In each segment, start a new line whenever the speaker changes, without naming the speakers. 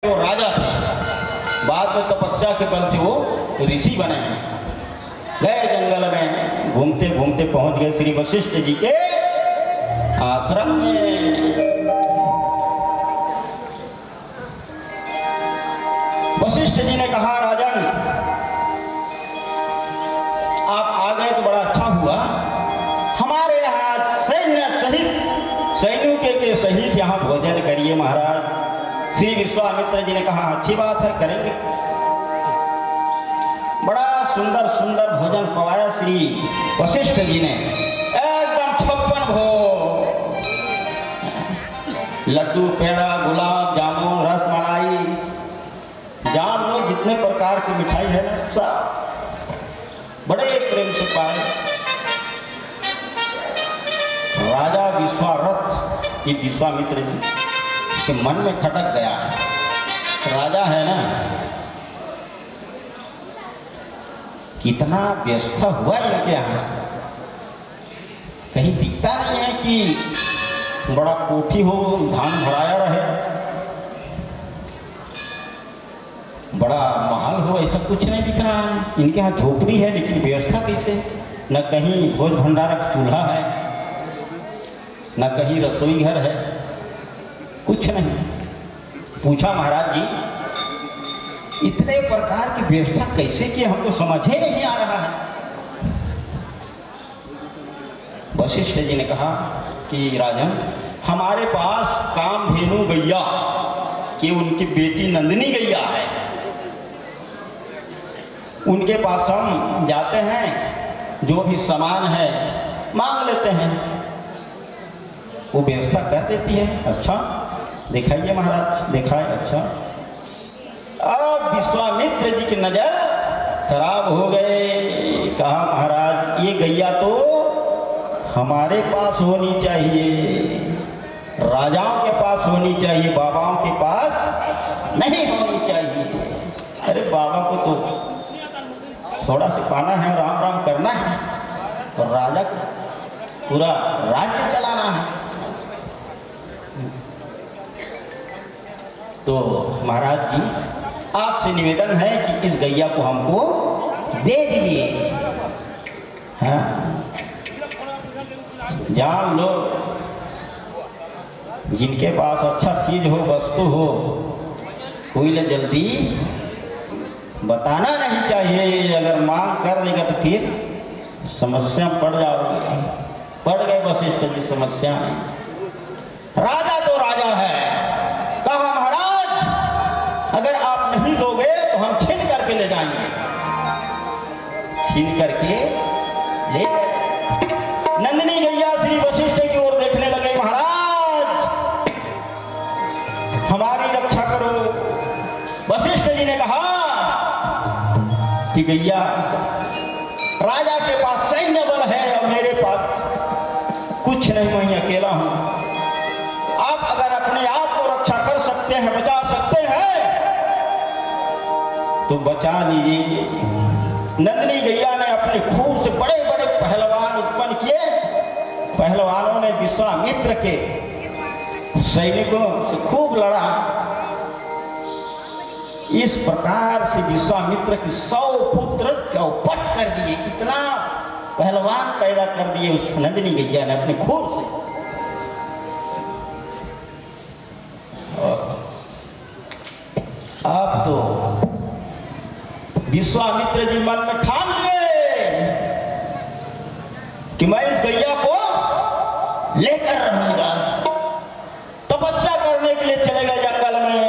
वो राजा थे, बाद में तपस्या के बल से वो ऋषि बने हैं। गए जंगल में, घूमते घूमते पहुंच गए श्री वशिष्ठ जी के आश्रम में। वशिष्ठ जी ने कहा, राजन आप आ गए तो बड़ा अच्छा हुआ। हमारे यहाँ सैन्य सहित सैनिकों के सहित यहाँ भोजन करिए महाराज। श्री विश्वामित्र जी ने कहा, अच्छी बात है, करेंगे। बड़ा सुंदर सुंदर भोजन पवाया श्री वशिष्ठ जी ने, एकदम 56 भोग, लड्डू, पेड़ा, गुलाब जामुन, रसमलाई, जान लो जितने प्रकार की मिठाई है ना, सब बड़े प्रेम से पाए। राजा विश्वारथ की विश्वामित्र जी के मन में खटक गया, राजा है ना, कितना व्यस्त हुआ इनके यहाँ, कहीं दिखता नहीं है कि बड़ा कोठी हो, धान भराया रहे, बड़ा महल हो, ऐसा कुछ नहीं दिख रहा है। इनके यहाँ झोपड़ी है लेकिन व्यवस्था कैसे, न कहीं भोज भंडारक चूल्हा है, न कहीं रसोई घर है, कुछ नहीं। पूछा, महाराज जी इतने प्रकार की व्यवस्था कैसे की, हमको समझ ही नहीं आ रहा है। वशिष्ठ जी ने कहा कि राजन, हमारे पास कामधेनु गैया कि उनकी बेटी नंदिनी गैया है, उनके पास हम जाते हैं, जो भी सामान है मांग लेते हैं, वो व्यवस्था कर देती है। अच्छा दिखाइए महाराज, दिखाए। अच्छा, अब विश्वामित्र जी की नजर खराब हो गए। कहा, महाराज ये गैया तो हमारे पास होनी चाहिए, राजाओं के पास होनी चाहिए, बाबाओं के पास नहीं होनी चाहिए। अरे बाबा को तो थोड़ा सा पाना है, राम राम करना है, और राजा को पूरा राज्य चलाना है। तो महाराज जी आपसे निवेदन है कि इस गैया को हमको दे दीजिए। हाँ, जान लो जिनके पास अच्छा चीज हो, वस्तु हो, कोई ले जल्दी बताना नहीं चाहिए। अगर मांग कर देगा तो फिर समस्या पड़ जाओगे। पड़ गए वशिष्ठ जी समस्या में। राजा तो राजा है, कहा महाराज अगर आप नहीं दोगे तो हम छीन करके ले जाएंगे। छीन करके ले गए। नंदिनी गैया श्री वशिष्ठ की ओर देखने लगे, महाराज हमारी रक्षा करो। वशिष्ठ जी ने कहा कि गैया, राजा के पास सैन्य बल है और मेरे पास कुछ नहीं, मैं अकेला हूं। आप अगर अपने आप को रक्षा कर सकते हैं, बचा सकते हैं तो बचा लीजिए। नंदिनी गैया ने अपने खून से बड़े बड़े पहलवान उत्पन्न किए। पहलवानों ने विश्वामित्र के सैनिकों से खूब लड़ा। इस प्रकार से विश्वामित्र के 100 पुत्र चौपट कर दिए। इतना पहलवान पैदा कर दिए उस नंदिनी गैया ने अपने खून से। आप तो विश्वामित्र जी मन में ठान लिए कि मैं इस गैया को लेकर रहूंगा। तपस्या करने के लिए चले गए जंगल में।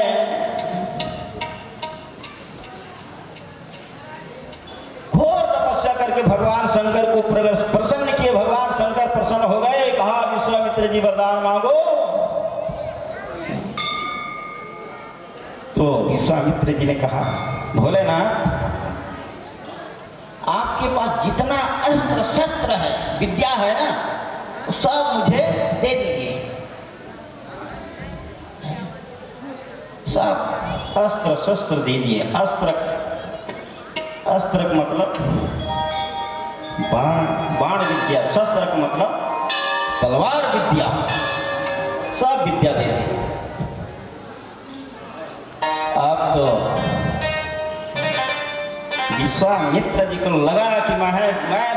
घोर तपस्या करके भगवान शंकर को प्रसन्न किए। भगवान शंकर प्रसन्न हो गए। कहा, विश्वामित्र जी वरदान मांगो। तो विश्वामित्र जी ने कहा, भोलेनाथ आपके पास जितना अस्त्र शस्त्र है, विद्या है ना, सब मुझे दे दीजिए। सब अस्त्र शस्त्र दे दिए। अस्त्र मतलब बाण विद्या, शस्त्र का मतलब तलवार विद्या, सब विद्या दे दी। अब तो विश्वामित्र जी को लगा कि मैं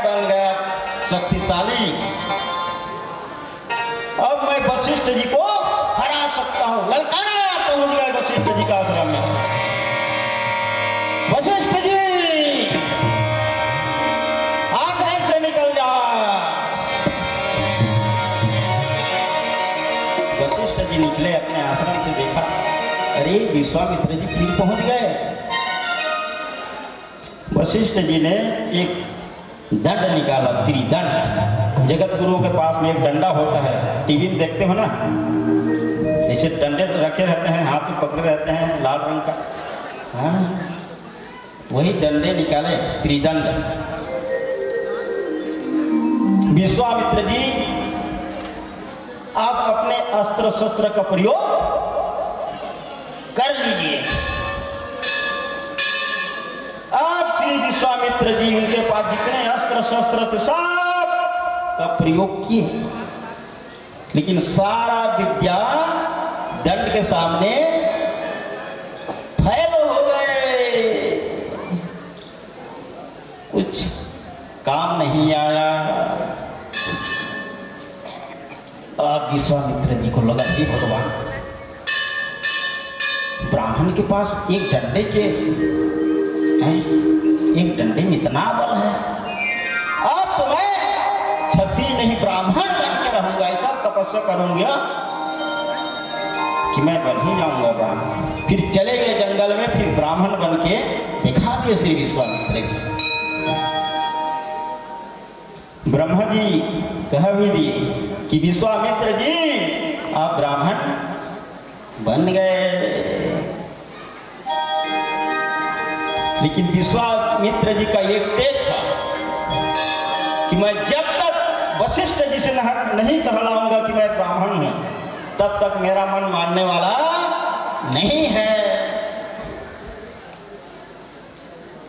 बन गया शक्तिशाली, अब मैं वशिष्ठ जी को हरा सकता हूं। ललकारा पहुंच गए वशिष्ठ जी का आश्रम में। वशिष्ठ जी आश्रम से निकल जा। वशिष्ठ जी निकले अपने आश्रम से, देखा अरे विश्वामित्र जी फिर पहुंच गए। वशिष्ठ जी ने एक दंड निकाला, त्रिदंड। जगत गुरु के पास में एक डंडा होता है, टीवी में देखते हो ना, ऐसे डंडे रखे रहते हैं, हाथ में पकड़े रहते हैं लाल रंग का, हाँ वही डंडे निकाले, त्रिदंड। विश्वामित्र जी आप अपने अस्त्र शस्त्र का प्रयोग कर लीजिए। आप श्री विश्वामित्र जी उनके पास जितने अस्त्र शस्त्र थे सब का प्रयोग किए, लेकिन सारा विद्या दंड के सामने फैल हो गए, कुछ काम नहीं आया। अब विश्वामित्र जी को लगा कि भगवान, ब्राह्मण के पास एक डंडे के एक डंडे में इतना बल है, अब तो मैं क्षत्रिय नहीं ब्राह्मण बन के रहूंगा, ऐसा तपस्या करूंगा कि मैं बन ही जाऊंगा ब्राह्मण। फिर चले गए जंगल में, फिर ब्राह्मण बन के दिखा दिए श्री विश्वामित्र जी। ब्रह्मा जी कह भी दिए कि विश्वामित्र जी आप ब्राह्मण बन गए। लेकिन विश्वामित्र जी का एक टेक था कि मैं जब तक वशिष्ठ जी से नहीं कहलाऊंगा कि मैं ब्राह्मण हूं, तब तक मेरा मन मानने वाला नहीं है।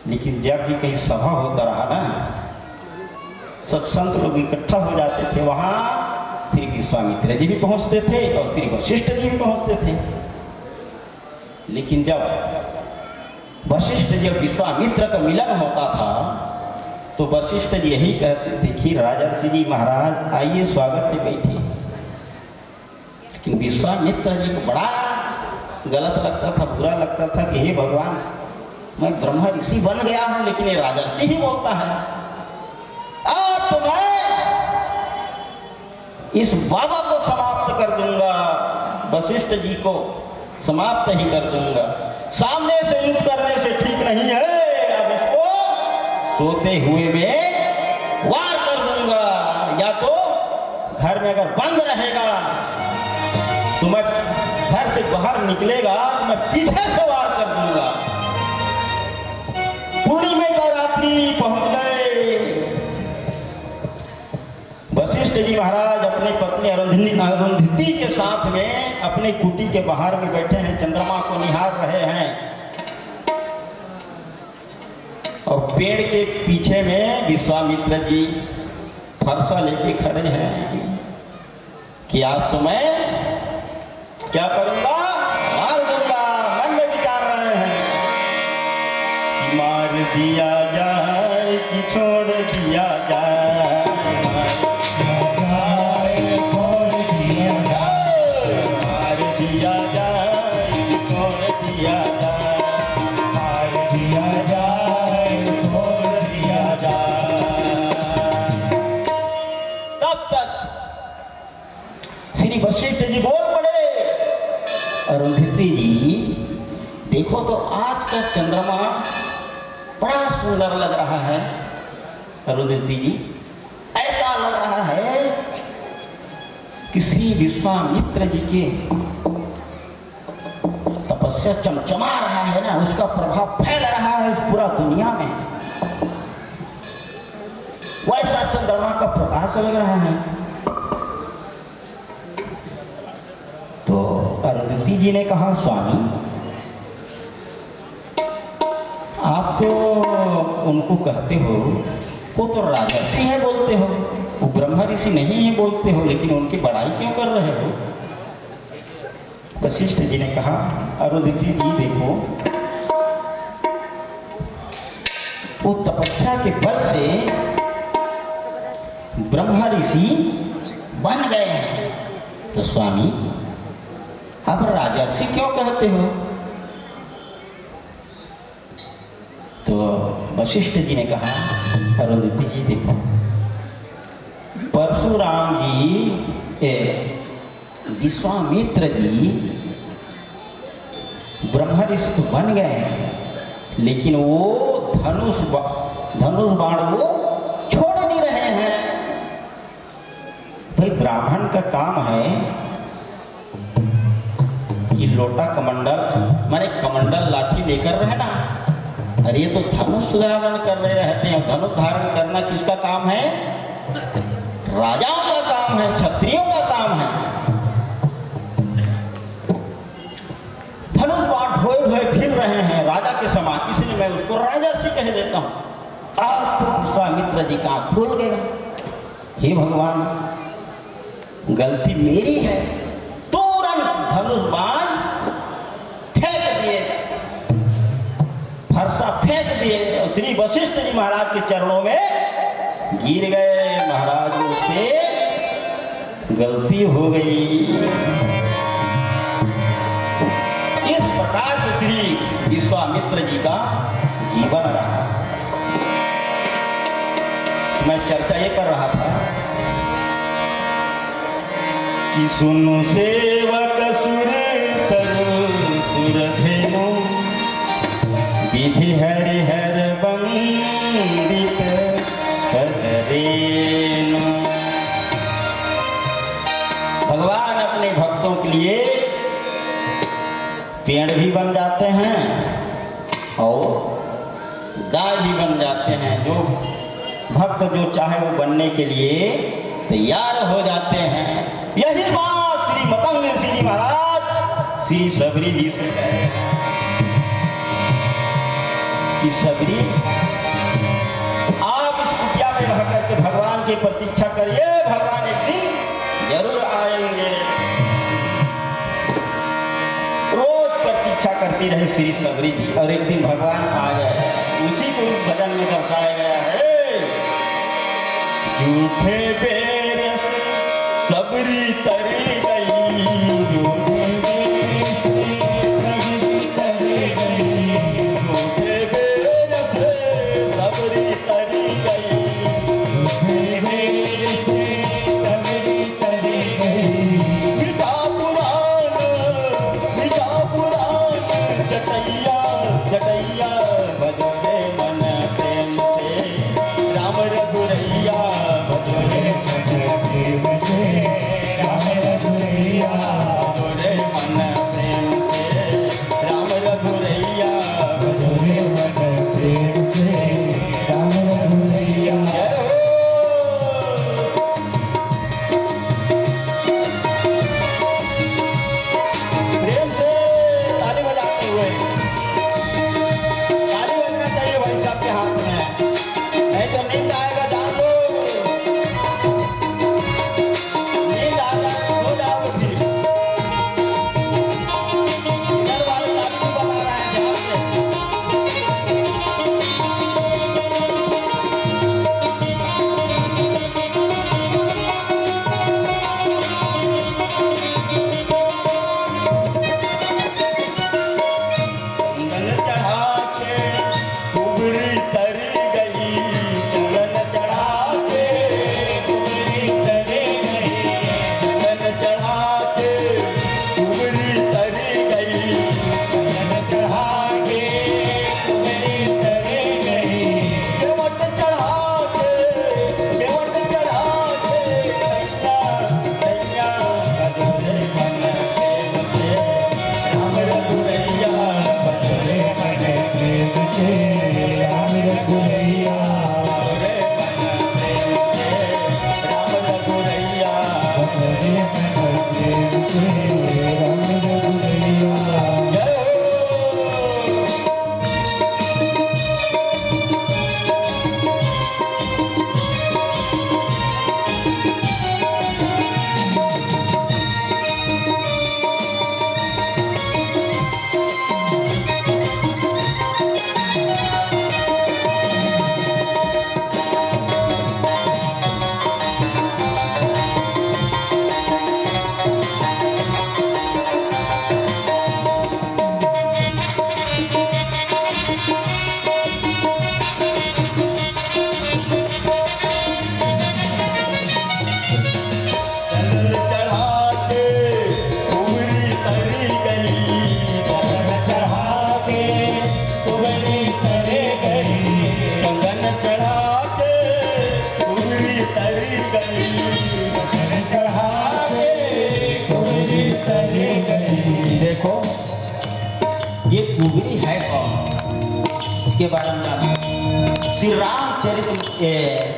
लेकिन जब भी कहीं सभा होता रहा ना, सब संत लोग इकट्ठा हो जाते थे, वहां श्री विश्वामित्र जी भी पहुंचते थे और श्री वशिष्ठ जी भी पहुंचते थे। लेकिन जब वशिष्ठ जी और विश्वामित्र का मिलन होता था तो वशिष्ठ जी यही कहते थे कि राजर्षि जी महाराज आइए, स्वागत है, बैठिए। लेकिन विश्वामित्र जी को बड़ा गलत लगता था, बुरा लगता था कि हे भगवान, मैं ब्रह्मा ऋषि बन गया हूं लेकिन ये राजर्षि ही बोलता है। अब तो मैं इस बाबा को समाप्त कर दूंगा, वशिष्ठ जी को समाप्त ही कर दूंगा। सामने से युद्ध करने से ठीक नहीं है, अब इसको सोते हुए में वार कर दूंगा, या तो घर में अगर बंद रहेगा तो मैं घर से बाहर निकलेगा तो मैं पीछे से वार कर दूंगा। पूर्णिमा का रात्रि पहुंच गए। वशिष्ठ जी महाराज अपनी पत्नी अरुंधति के साथ में अपने कुटी के बाहर में बैठे हैं, चंद्रमा को निहार रहे हैं, और पेड़ के पीछे में विश्वामित्र जी फरसा लेके खड़े हैं कि आज तो मैं क्या करूंगा, मार दूंगा। मन में विचार रहे हैं कि मार दिया जाए कि छोड़ दिया जाए, वशिष्ठ जी बोल पड़े, अरुंधति जी देखो तो आज का चंद्रमा बड़ा सुंदर लग रहा है। अरुंधति जी ऐसा लग रहा है कि श्री विश्वामित्र जी के तपस्या चमचमा रहा है ना, उसका प्रभाव फैल रहा है इस पूरा दुनिया में, वैसा चंद्रमा का प्रकाश लग रहा है। तो अरुंधति जी ने कहा, स्वामी आप तो उनको कहते हो वो तो राजर्षि है बोलते हो, वो ब्रह्मा ऋषि नहीं है बोलते हो, लेकिन उनकी बड़ाई क्यों कर रहे हो? वशिष्ठ जी ने कहा, अरुंधति जी देखो, वो तपस्या के बल से ब्रह्मा ऋषि बन गए हैं, तो स्वामी अब राजर्षि क्यों कहते हो? तो वशिष्ठ जी ने कहा, अरुंधति जी देखो, परशुराम जी विश्वामित्र जी ब्रह्मा ऋषि तो बन गए हैं, लेकिन वो धनुष बाण वो छोड़ नहीं रहे हैं। भाई ब्राह्मण का काम है कि लोटा कमंडल माने कमंडल लाठी लेकर रहना, अरे ये तो धनुष धारण कर रहे रहते हैं। धनुष धारण करना किसका काम है? राजाओं का काम है, क्षत्रियों का काम है। धनुष बाण ढोए ढोए फिर रहे हैं राजा के समान, इसलिए मैं उसको राजर्षि कह देता हूं। अब तो विश्वामित्र जी का आँख खुल गया, हे भगवान गलती मेरी है। तुरंत धनुष बाण फेंक दिए, फरसा फेंक दिए, श्री वशिष्ठ जी महाराज के चरणों में गिर गए। महाराज मुझसे गलती हो गई। इस प्रकार से श्री विश्वामित्र जी का जीवन रहा। मैं चर्चा ये कर रहा था कि सुनो सेवक सुर तरु सुरधेनु, विधि हरिहर वंदित करेनु। भगवान अपने भक्तों के लिए पेड़ भी बन जाते हैं और गाय भी बन जाते हैं। जो भक्त जो चाहे वो बनने के लिए तैयार हो जाते हैं। यही बात श्री मतंग ऋषि जी महाराज श्री सबरी जी से कहे कि सबरी आप इस कुटिया में रह करके भगवान की प्रतीक्षा करिए, भगवान एक दिन जरूर आएंगे। रोज प्रतीक्षा करती रही श्री सबरी जी, और एक दिन भगवान आ गए। उसी को इस भजन में दर्शाया गया है, झूठे बेर से सबरी तरी गई, झूठे बेर से सबरी तरी गई, झूठे बेर से सबरी तरी गई, झूठे बेर से सबरी तरी गई। विजा पुराण जटैया जटैया बजरे मन प्रेम से, राम रघुरैया बजरे मन प्रेम से, राम रघुरैया कुबेरी है कौन, इसके बारे में जानते। श्री रामचरित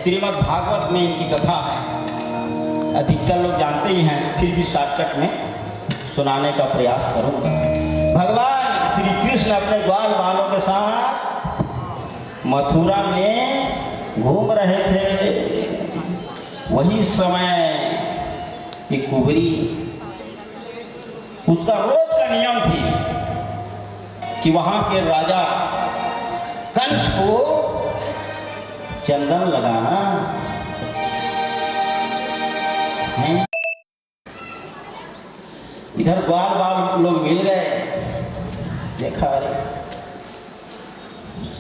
श्रीमद् भागवत में इनकी कथा है, अधिकतर लोग जानते ही हैं, फिर भी शॉर्टकट में सुनाने का प्रयास करूंगा। भगवान श्री कृष्ण अपने ग्वाल बालों के साथ मथुरा में घूम रहे थे। वही समय कि कुबेरी, उसका रोज का नियम थी कि वहां के राजा कंस को चंदन लगाना है। इधर ग्वाल बाल लोग मिल गए, देखा, अरे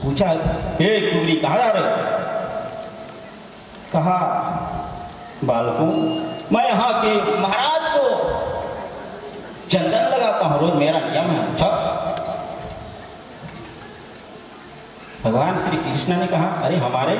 पूछा, हे कुबेरी कहाँ जा रहे? कहा, बालकों, मैं यहाँ के महाराज को चंदन लगाता हूँ, रोज मेरा नियम है। अच्छा। भगवान श्री कृष्ण ने कहा, अरे हमारे